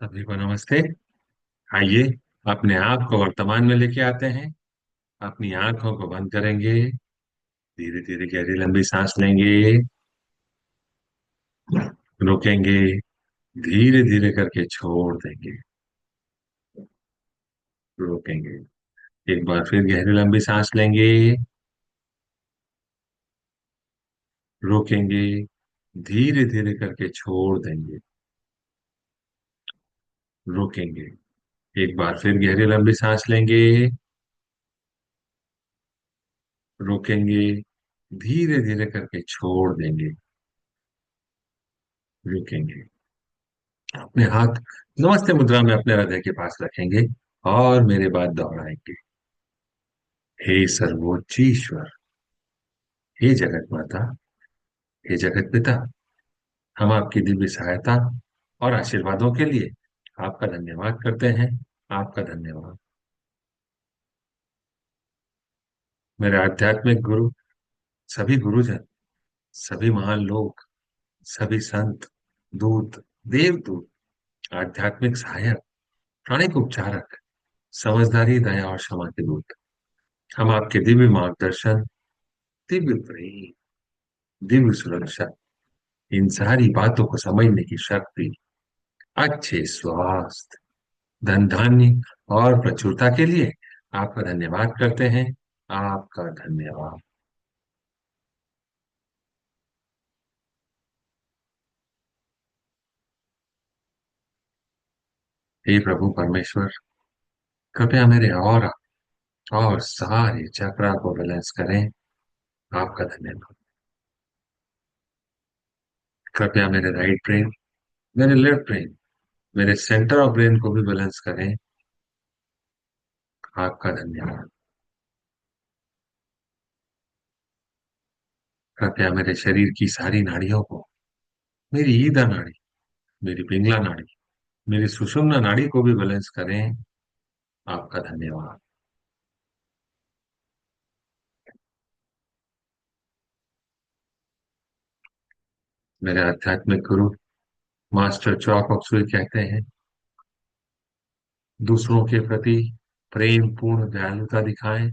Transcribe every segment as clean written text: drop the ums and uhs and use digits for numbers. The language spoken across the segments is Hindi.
सभी को नमस्ते। आइए, अपने आप को वर्तमान में लेके आते हैं। अपनी आंखों को बंद करेंगे। धीरे धीरे गहरी लंबी सांस लेंगे। रोकेंगे। धीरे धीरे करके छोड़ देंगे। रोकेंगे। एक बार फिर गहरी लंबी सांस लेंगे। रोकेंगे। धीरे धीरे करके छोड़ देंगे। रोकेंगे। एक बार फिर गहरी लंबी सांस लेंगे। रोकेंगे। धीरे धीरे करके छोड़ देंगे। रुकेंगे। अपने हाथ नमस्ते मुद्रा में अपने हृदय के पास रखेंगे और मेरे बाद दोहराएंगे। हे सर्वोच्च ईश्वर, हे जगत माता, हे जगत पिता, हम आपकी दिव्य सहायता और आशीर्वादों के लिए आपका धन्यवाद करते हैं। आपका धन्यवाद। मेरे आध्यात्मिक गुरु, सभी गुरुजन, सभी महान लोग, सभी संत, दूत, देवदूत, आध्यात्मिक सहायक, प्राणिक उपचारक, समझदारी, दया और क्षमा के दूत, हम आपके दिव्य मार्गदर्शन, दिव्य प्रेम, दिव्य सुरक्षा, इन सारी बातों को समझने की शक्ति, अच्छे स्वास्थ्य, धन धान्य और प्रचुरता के लिए आपका धन्यवाद करते हैं। आपका धन्यवाद। हे प्रभु परमेश्वर, कृपया मेरे और सारे चक्रा को बैलेंस करें। आपका धन्यवाद। कृपया मेरे राइट ब्रेन, मेरे लेफ्ट ब्रेन, मेरे सेंटर ऑफ ब्रेन को भी बैलेंस करें। आपका धन्यवाद। कृपया मेरे शरीर की सारी नाड़ियों को, मेरी ईदा नाड़ी, मेरी पिंगला नाड़ी, मेरी सुषुम्ना नाड़ी को भी बैलेंस करें। आपका धन्यवाद। मेरे आध्यात्मिक गुरु मास्टर चौक अक्सुई कहते हैं, दूसरों के प्रति प्रेम पूर्ण दयालुता दिखाएं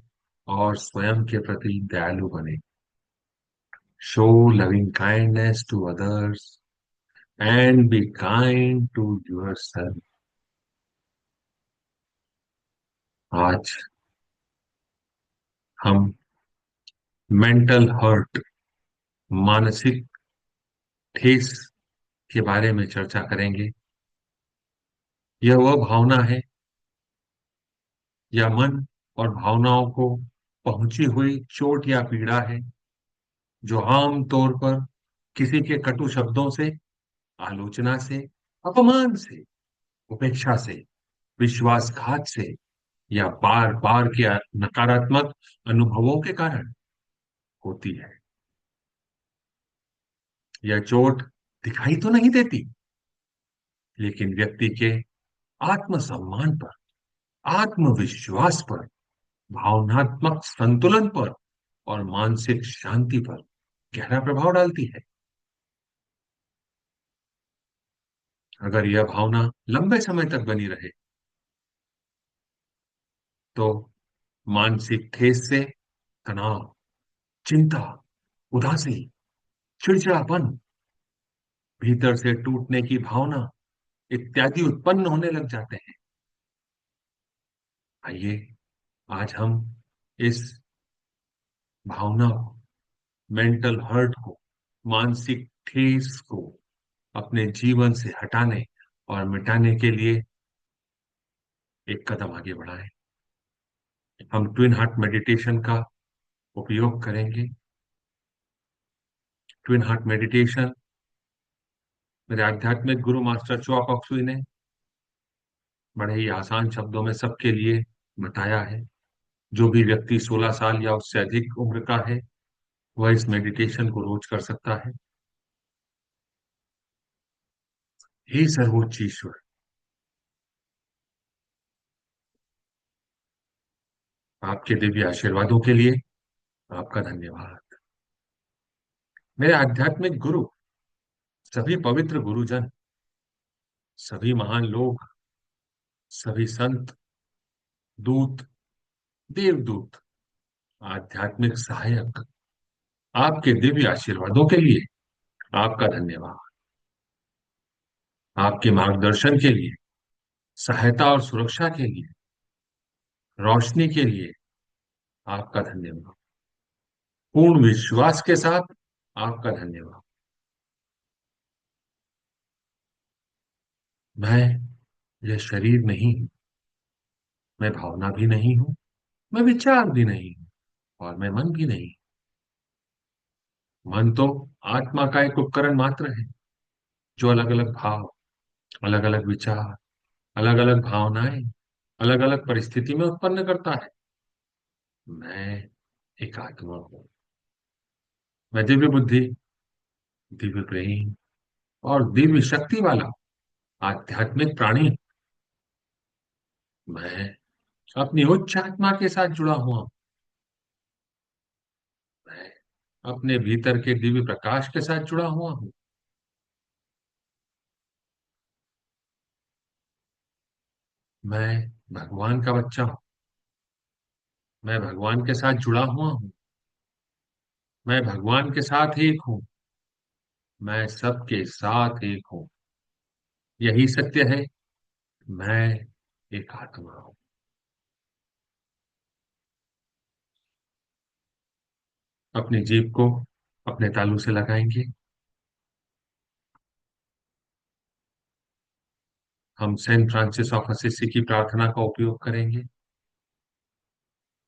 और स्वयं के प्रति दयालु बने। Show loving kindness to others and be kind to yourself. आज हम मेंटल हर्ट, मानसिक ठेस के बारे में चर्चा करेंगे। यह वह भावना है या मन और भावनाओं को पहुंची हुई चोट या पीड़ा है जो आम तौर पर किसी के कटु शब्दों से, आलोचना से, अपमान से, उपेक्षा से, विश्वासघात से या बार बार के नकारात्मक अनुभवों के कारण होती है। यह चोट दिखाई तो नहीं देती, लेकिन व्यक्ति के आत्मसम्मान पर, आत्मविश्वास पर, भावनात्मक संतुलन पर और मानसिक शांति पर गहरा प्रभाव डालती है। अगर यह भावना लंबे समय तक बनी रहे तो मानसिक ठेस से तनाव, चिंता, उदासी, चिड़चिड़ापन, भीतर से टूटने की भावना इत्यादि उत्पन्न होने लग जाते हैं। आइए, आज हम इस भावना को, मेंटल हर्ट को, मानसिक ठेस को अपने जीवन से हटाने और मिटाने के लिए एक कदम आगे बढ़ाएं। हम ट्विन हार्ट मेडिटेशन का उपयोग करेंगे। ट्विन हार्ट मेडिटेशन मेरे आध्यात्मिक गुरु मास्टर चुआ कॉक्सुई ने बड़े ही आसान शब्दों में सबके लिए बताया है। जो भी व्यक्ति 16 साल या उससे अधिक उम्र का है वह इस मेडिटेशन को रोज कर सकता है। हे सर्वोच्च ईश्वर, आपके दिव्य आशीर्वादों के लिए आपका धन्यवाद। मेरे आध्यात्मिक गुरु, सभी पवित्र गुरुजन, सभी महान लोग, सभी संत, दूत, देवदूत, आध्यात्मिक सहायक, आपके दिव्य आशीर्वादों के लिए आपका धन्यवाद। आपके मार्गदर्शन के लिए, सहायता और सुरक्षा के लिए, रोशनी के लिए आपका धन्यवाद। पूर्ण विश्वास के साथ आपका धन्यवाद। मैं यह शरीर नहीं हूं, मैं भावना भी नहीं हूं, मैं विचार भी नहीं हूं, और मैं मन भी नहीं। मन तो आत्मा का एक उपकरण मात्र है, जो अलग अलग भाव, अलग अलग विचार, अलग अलग भावनाएं, अलग अलग परिस्थिति में उत्पन्न करता है। मैं एक आत्मा हूं। मैं दिव्य बुद्धि, दिव्य प्रेम और दिव्य शक्ति वाला आध्यात्मिक प्राणी। मैं अपनी उच्च आत्मा के साथ जुड़ा हुआ हूं। मैं अपने भीतर के दिव्य प्रकाश के साथ जुड़ा हुआ हूं। मैं भगवान का बच्चा हूं। मैं भगवान के साथ जुड़ा हुआ हूं। मैं भगवान के साथ एक हूं। मैं सबके साथ एक हूं। यही सत्य है। मैं एक आत्मा हूं। अपनी जीभ को अपने तालू से लगाएंगे। हम सेंट फ्रांसिस ऑफ असिसी की प्रार्थना का उपयोग करेंगे।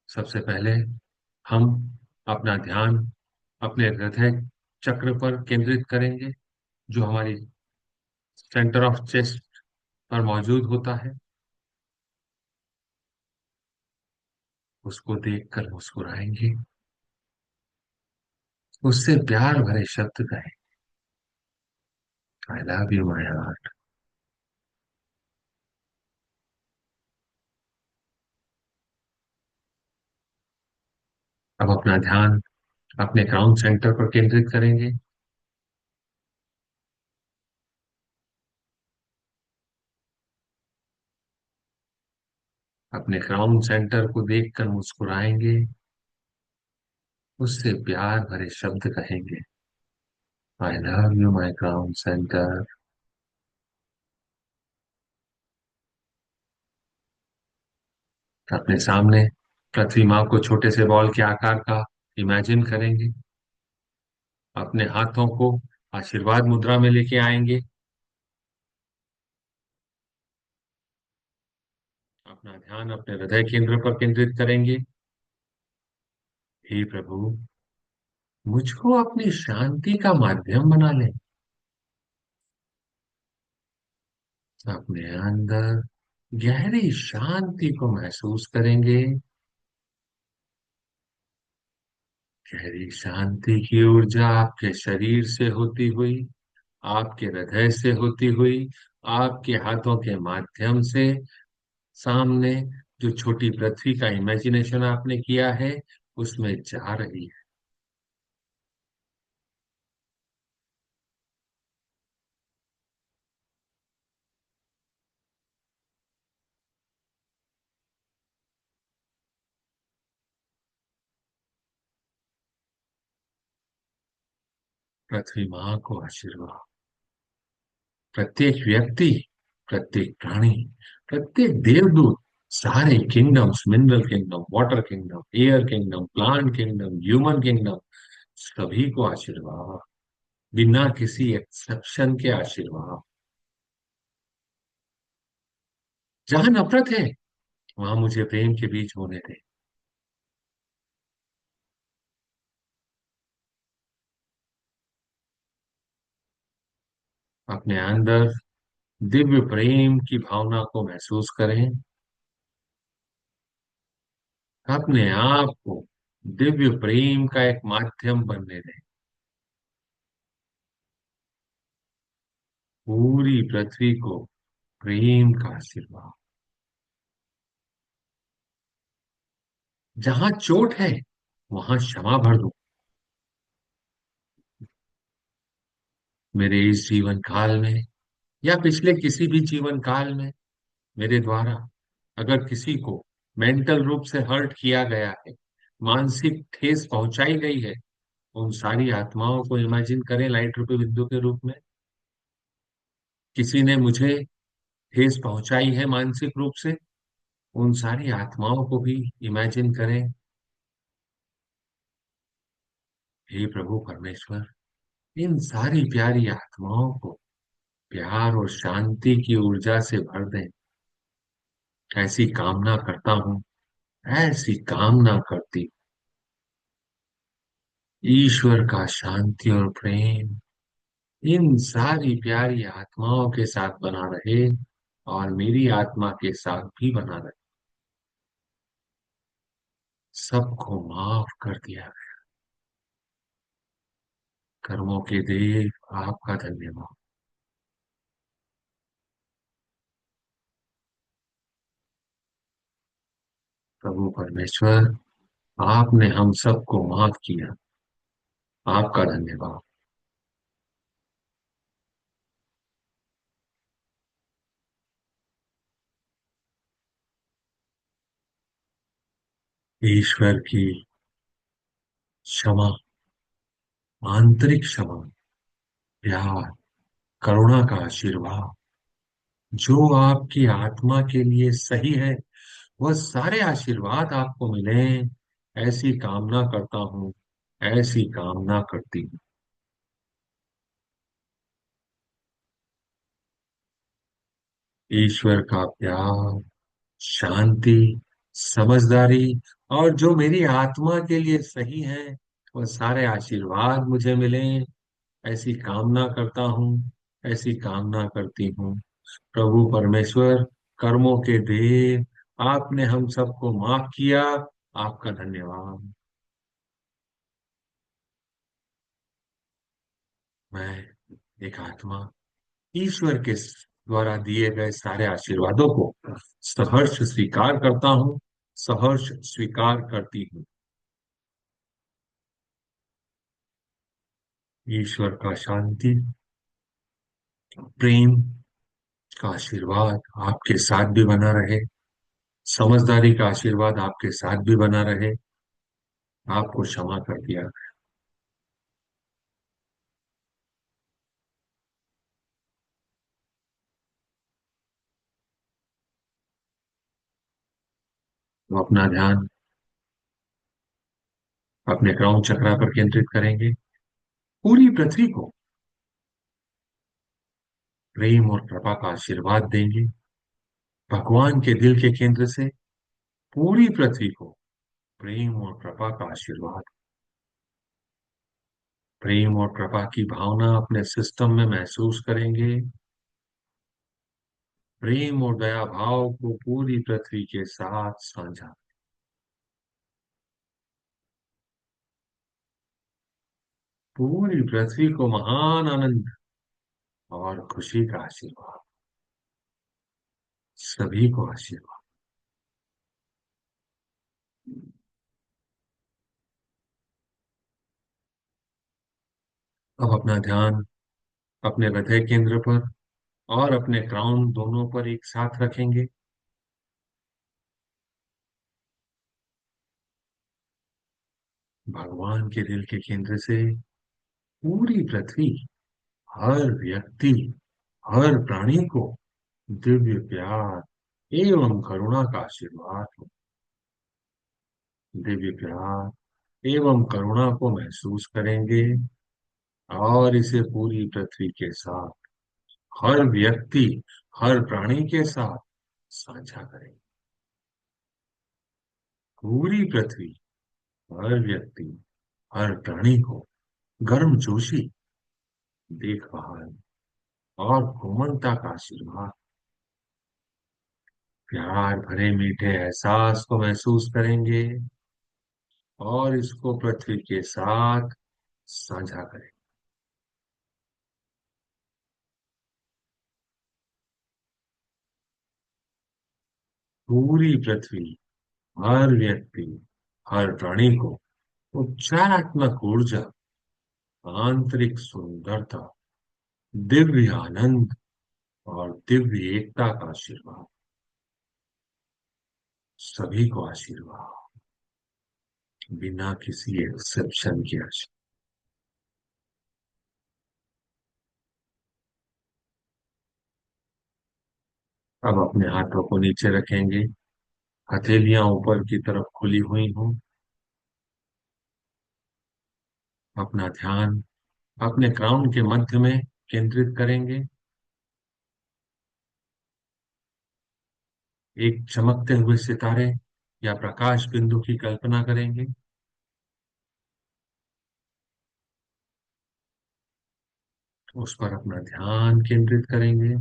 सबसे पहले हम अपना ध्यान अपने हृदय चक्र पर केंद्रित करेंगे, जो हमारी सेंटर ऑफ चेस्ट पर मौजूद होता है। उसको देखकर मुस्कुराएंगे। उससे प्यार भरे शब्द कहें। I love you my heart. अब अपना ध्यान अपने क्राउन सेंटर पर केंद्रित करेंगे। अपने क्राउन सेंटर को देखकर मुस्कुराएंगे। उससे प्यार भरे शब्द कहेंगे। I love you my crown centre. अपने सामने पृथ्वी माँ को छोटे से बॉल के आकार का इमेजिन करेंगे। अपने हाथों को आशीर्वाद मुद्रा में लेके आएंगे। अपना ध्यान अपने हृदय केंद्र पर केंद्रित करेंगे। हे प्रभु, मुझको अपनी शांति का माध्यम बना ले। अपने अंदर गहरी शांति को महसूस करेंगे। गहरी शांति की ऊर्जा आपके शरीर से होती हुई, आपके हृदय से होती हुई, आपके हाथों के माध्यम से सामने जो छोटी पृथ्वी का इमेजिनेशन आपने किया है, उसमें जा रही है। पृथ्वी माँ को आशीर्वाद। प्रत्येक व्यक्ति, प्रत्येक प्राणी, प्रत्येक देवदूत, सारे kingdoms, mineral kingdom, water kingdom, air kingdom, plant kingdom, human kingdom, सभी को आशीर्वाद। बिना किसी एक्सेप्शन के आशीर्वाद। जहां नफरत है, वहां मुझे प्रेम के बीज होने दे। अपने अंदर दिव्य प्रेम की भावना को महसूस करें। अपने आप को दिव्य प्रेम का एक माध्यम बनने दें। पूरी पृथ्वी को प्रेम का आशीर्वाद। जहां चोट है, वहां क्षमा भर दो। मेरे इस जीवन काल में या पिछले किसी भी जीवन काल में मेरे द्वारा अगर किसी को मेंटल रूप से हर्ट किया गया है, मानसिक ठेस पहुंचाई गई है, उन सारी आत्माओं को इमेजिन करें लाइट रूपी बिंदु के रूप में। किसी ने मुझे ठेस पहुंचाई है मानसिक रूप से, उन सारी आत्माओं को भी इमेजिन करें। हे प्रभु परमेश्वर, इन सारी प्यारी आत्माओं को प्यार और शांति की ऊर्जा से भर दें। ऐसी कामना करता हूँ, ऐसी कामना करती। ईश्वर का शांति और प्रेम इन सारी प्यारी आत्माओं के साथ बना रहे और मेरी आत्मा के साथ भी बना रहे। सबको माफ कर दिया। कर्मों के देव आपका धन्यवाद। प्रभु परमेश्वर, आपने हम सबको माफ किया। आपका धन्यवाद। ईश्वर की क्षमा, आंतरिक क्षमा, प्यार, करुणा का आशीर्वाद जो आपकी आत्मा के लिए सही है, वह सारे आशीर्वाद आपको मिले। ऐसी कामना करता हूँ, ऐसी कामना करती हूँ। ईश्वर का प्यार, शांति, समझदारी और जो मेरी आत्मा के लिए सही है, वह सारे आशीर्वाद मुझे मिले। ऐसी कामना करता हूँ, ऐसी कामना करती हूँ। प्रभु परमेश्वर, कर्मों के देव, आपने हम सबको माफ किया। आपका धन्यवाद। मैं एक आत्मा ईश्वर के द्वारा दिए गए सारे आशीर्वादों को सहर्ष स्वीकार करता हूँ, सहर्ष स्वीकार करती हूँ। ईश्वर का शांति, प्रेम का आशीर्वाद आपके साथ भी बना रहे। समझदारी का आशीर्वाद आपके साथ भी बना रहे। आपको क्षमा कर दिया। तो अपना ध्यान अपने क्राउन चक्रा पर केंद्रित करेंगे। पूरी पृथ्वी को प्रेम और कृपा का आशीर्वाद देंगे। भगवान के दिल के केंद्र से पूरी पृथ्वी को प्रेम और कृपा का आशीर्वाद। प्रेम और कृपा की भावना अपने सिस्टम में महसूस करेंगे। प्रेम और दया भाव को पूरी पृथ्वी के साथ साझा। पूरी पृथ्वी को महान आनंद और खुशी का आशीर्वाद। सभी को आशीर्वाद। अब अपना ध्यान अपने हृदय केंद्र पर और अपने क्राउन दोनों पर एक साथ रखेंगे। भगवान के दिल के केंद्र से पूरी पृथ्वी, हर व्यक्ति, हर प्राणी को दिव्य प्यार एवं करुणा का आशीर्वाद हो। दिव्य प्यार एवं करुणा को महसूस करेंगे और इसे पूरी पृथ्वी के साथ, हर व्यक्ति, हर प्राणी के साथ साझा करेंगे। पूरी पृथ्वी, हर व्यक्ति, हर प्राणी को गर्मजोशी, देखभाल और कोमलता का आशीर्वाद। प्यार भरे मीठे एहसास को महसूस करेंगे और इसको पृथ्वी के साथ साझा करें। पूरी पृथ्वी, हर व्यक्ति, हर प्राणी को उपचारात्मक ऊर्जा, आंतरिक सुंदरता, दिव्य आनंद दिव्य एकता का आशीर्वाद, सभी को आशीर्वाद, बिना किसी एक्सेप्शन के आशीर्वाद। अब अपने हाथों को नीचे रखेंगे, हथेलियां ऊपर की तरफ खुली हुई हों। अपना ध्यान अपने क्राउन के मध्य में केंद्रित करेंगे। एक चमकते हुए सितारे या प्रकाश बिंदु की कल्पना करेंगे। उस पर अपना ध्यान केंद्रित करेंगे।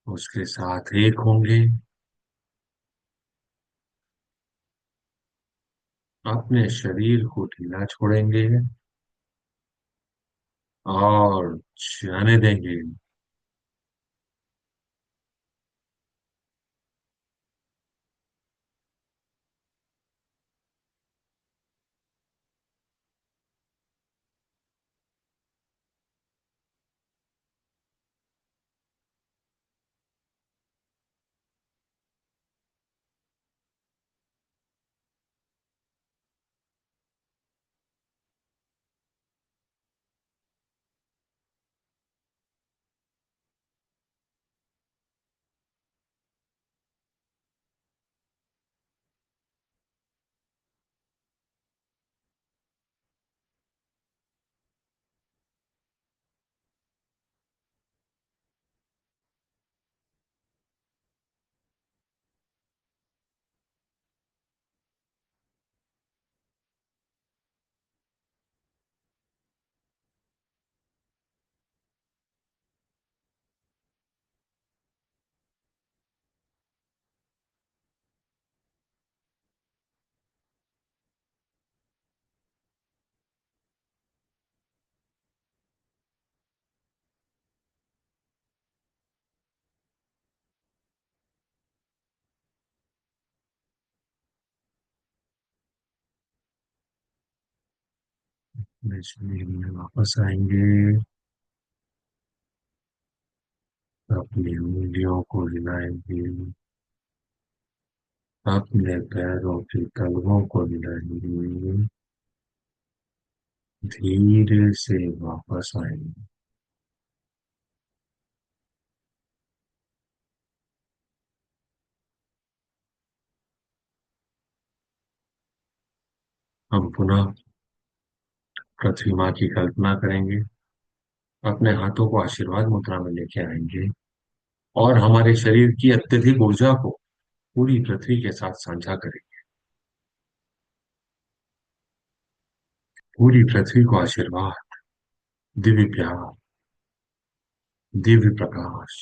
उसके साथ एक होंगे। अपने शरीर को ढीला छोड़ेंगे और जाने देंगे। अपने शरीर में वापस आएंगे। अपनी उंगलियों को हिलाएंगे। अपने पैरों की तलवों को हिलाएंगे। धीरे से वापस आएंगे। हम पुनः पृथ्वी माँ की कल्पना करेंगे। अपने हाथों को आशीर्वाद मुद्रा में लेके आएंगे और हमारे शरीर की अत्यधिक ऊर्जा को पूरी पृथ्वी के साथ साझा करेंगे। पूरी पृथ्वी को आशीर्वाद, दिव्य प्यार, दिव्य प्रकाश,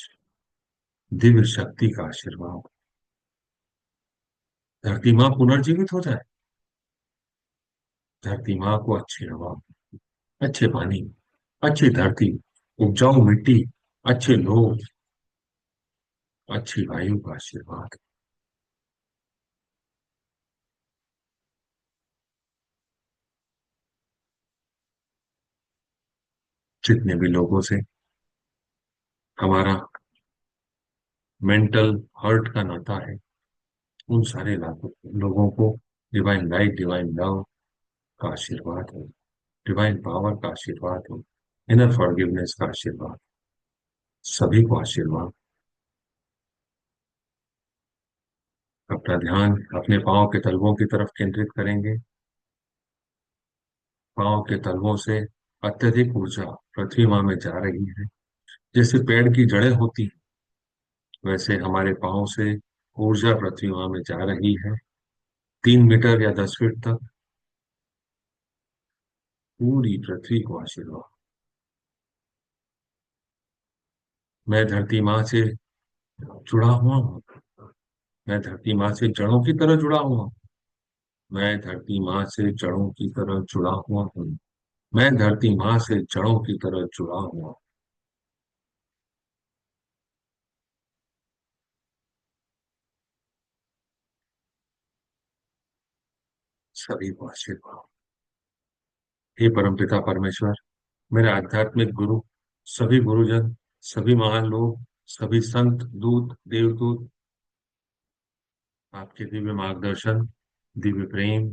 दिव्य शक्ति का आशीर्वाद। धरती माँ पुनर्जीवित हो जाए। धरती माँ को अच्छी हवा, अच्छे पानी, अच्छी धरती, उपजाऊ मिट्टी, अच्छे लोग, अच्छी वायु का आशीर्वाद। जितने भी लोगों से हमारा मेंटल हर्ट का नाता है, उन सारे लोगों को डिवाइन लाइट, डिवाइन लव का आशीर्वाद हो, डिवाइन पावर का आशीर्वाद हो, इनर फॉरगिवनेस का आशीर्वाद, सभी को आशीर्वाद। अपना ध्यान अपने पांव के तलवों की तरफ केंद्रित करेंगे। पांव के तलवों से अत्यधिक ऊर्जा पृथ्वी माँ में जा रही है। जैसे पेड़ की जड़ें होती हैं, वैसे हमारे पांव से ऊर्जा पृथ्वी माँ में जा रही है। 3 मीटर या 10 फीट तक पूरी पृथ्वी को आशीर्वाद। मैं धरती माँ से जुड़ा हुआ हूँ। मैं धरती माँ से जड़ों की तरह जुड़ा हुआ हूँ। मैं धरती माँ से जड़ों की तरह जुड़ा हुआ हूँ। मैं धरती माँ से जड़ों की तरह जुड़ा हुआ हूँ। सभी को आशीर्वाद। हे परमपिता परमेश्वर, मेरे आध्यात्मिक गुरु, सभी गुरुजन, सभी महान लोग, सभी संत, दूत, देवदूत, आपके दिव्य मार्गदर्शन, दिव्य प्रेम,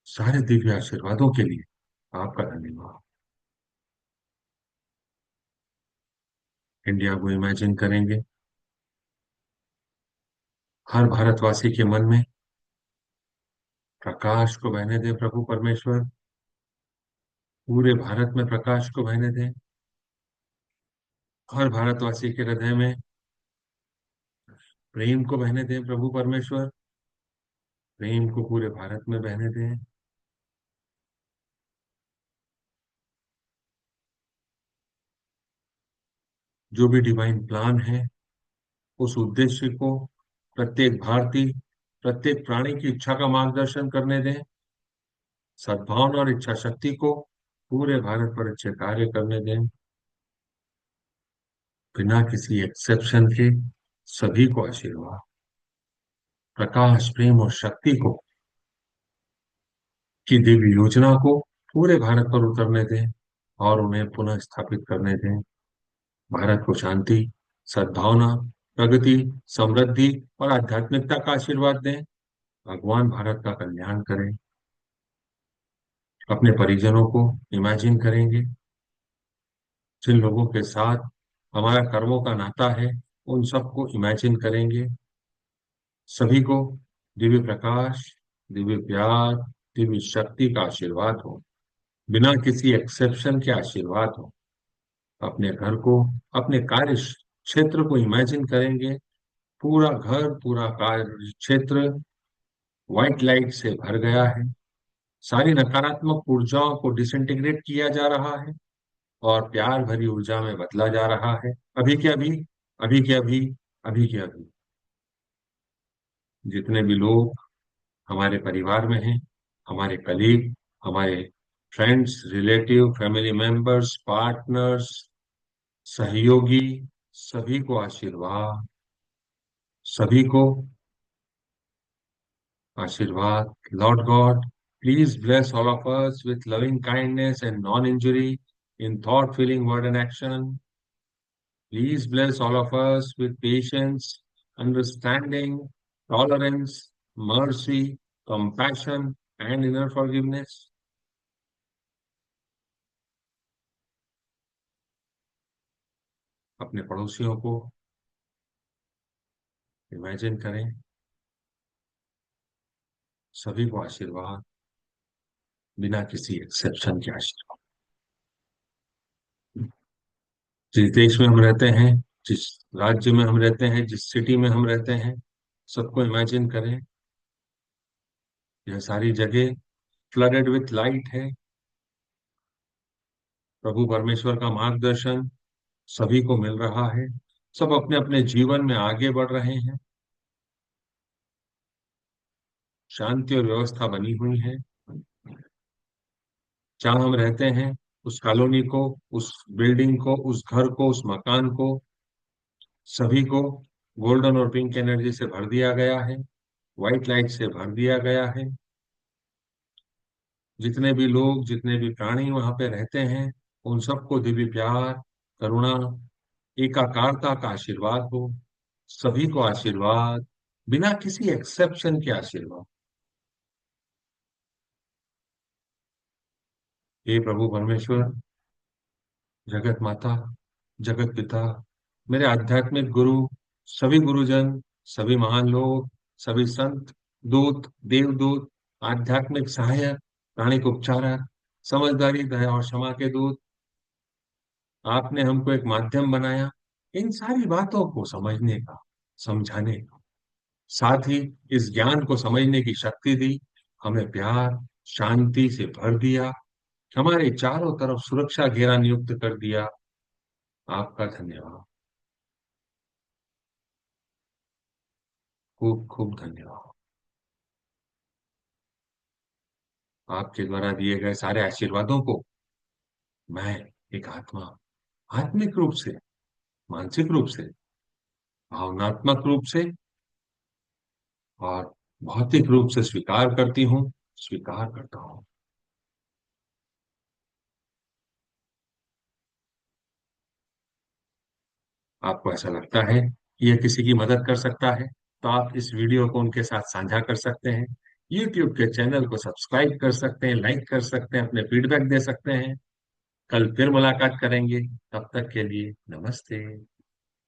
सारे दिव्य आशीर्वादों के लिए आपका धन्यवाद। इंडिया को इमेजिन करेंगे, हर भारतवासी के मन में प्रकाश को बहने दें प्रभु परमेश्वर, पूरे भारत में प्रकाश को बहने दें, हर भारतवासी के हृदय में प्रेम को बहने दें प्रभु परमेश्वर, प्रेम को पूरे भारत में बहने दें। जो भी डिवाइन प्लान है, उस उद्देश्य को प्रत्येक भारतीय, प्रत्येक प्राणी की इच्छा का मार्गदर्शन करने दें, सद्भावना और इच्छा शक्ति को पूरे भारत पर अच्छे कार्य करने दें, बिना किसी एक्सेप्शन के सभी को आशीर्वाद, प्रकाश, प्रेम और शक्ति को की दिव्य योजना को पूरे भारत पर उतरने दें और उन्हें पुनः स्थापित करने दें। भारत को शांति, सद्भावना, प्रगति, समृद्धि और आध्यात्मिकता का आशीर्वाद दें। भगवान भारत का कल्याण करें। अपने परिजनों को इमेजिन करेंगे, जिन लोगों के साथ हमारा कर्मों का नाता है, उन सबको इमेजिन करेंगे। सभी को दिव्य प्रकाश, दिव्य प्यार, दिव्य शक्ति का आशीर्वाद हो, बिना किसी एक्सेप्शन के आशीर्वाद हो। अपने घर को, अपने कार्य क्षेत्र को इमेजिन करेंगे, पूरा घर, पूरा कार्य क्षेत्र व्हाइट लाइट से भर गया है, सारी नकारात्मक ऊर्जाओं को डिसइंटीग्रेट किया जा रहा है और प्यार भरी ऊर्जा में बदला जा रहा है। अभी के अभी, अभी के अभी, अभी के अभी जितने भी लोग हमारे परिवार में हैं, हमारे कलीग, हमारे friends, relative, family members, partners, सहयोगी, सभी को आशीर्वाद, सभी को आशीर्वाद। Lord God, please bless all of us with loving kindness and non-injury in thought, feeling, word, and action. Please bless all of us with patience, understanding, tolerance, mercy, compassion, and inner forgiveness. अपने पड़ोसियों को इमेजिन करें, सभी को आशीर्वाद, बिना किसी एक्सेप्शन के आशीर्वाद। जिस देश में हम रहते हैं, जिस राज्य में हम रहते हैं, जिस सिटी में हम रहते हैं, सबको इमेजिन करें, यह सारी जगह फ्लडेड विथ लाइट है। प्रभु परमेश्वर का मार्गदर्शन सभी को मिल रहा है, सब अपने अपने जीवन में आगे बढ़ रहे हैं, शांति और व्यवस्था बनी हुई है। जहां हम रहते हैं, उस कॉलोनी को, उस बिल्डिंग को, उस घर को, उस मकान को, सभी को गोल्डन और पिंक एनर्जी से भर दिया गया है, व्हाइट लाइट से भर दिया गया है। जितने भी लोग, जितने भी प्राणी वहां पे रहते हैं, उन सबको दिव्य प्यार, करुणा, एकाकारता का आशीर्वाद हो, सभी को आशीर्वाद, बिना किसी एक्सेप्शन के आशीर्वाद। हे प्रभु परमेश्वर, जगत माता, जगत पिता, मेरे आध्यात्मिक गुरु, सभी गुरुजन, सभी महान लोग, सभी संत, दूत, देवदूत, आध्यात्मिक सहायक, प्राणिक उपचारक, समझदारी, दया और क्षमा के दूत, आपने हमको एक माध्यम बनाया इन सारी बातों को समझने का, समझाने का, साथ ही इस ज्ञान को समझने की शक्ति दी, हमें प्यार, शांति से भर दिया, हमारे चारों तरफ सुरक्षा घेरा नियुक्त कर दिया। आपका धन्यवाद, खूब खूब धन्यवाद। आपके द्वारा दिए गए सारे आशीर्वादों को मैं एक आत्मा, आत्मिक रूप से, मानसिक रूप से, भावनात्मक रूप से और भौतिक रूप से स्वीकार करती हूँ। स्वीकार करता हूँ। आपको ऐसा लगता है कि यह किसी की मदद कर सकता है, तो आप इस वीडियो को उनके साथ साझा कर सकते हैं। YouTube के चैनल को सब्सक्राइब कर सकते हैं, लाइक कर सकते हैं, अपने फीडबैक दे सकते हैं। कल फिर मुलाकात करेंगे, तब तक के लिए नमस्ते।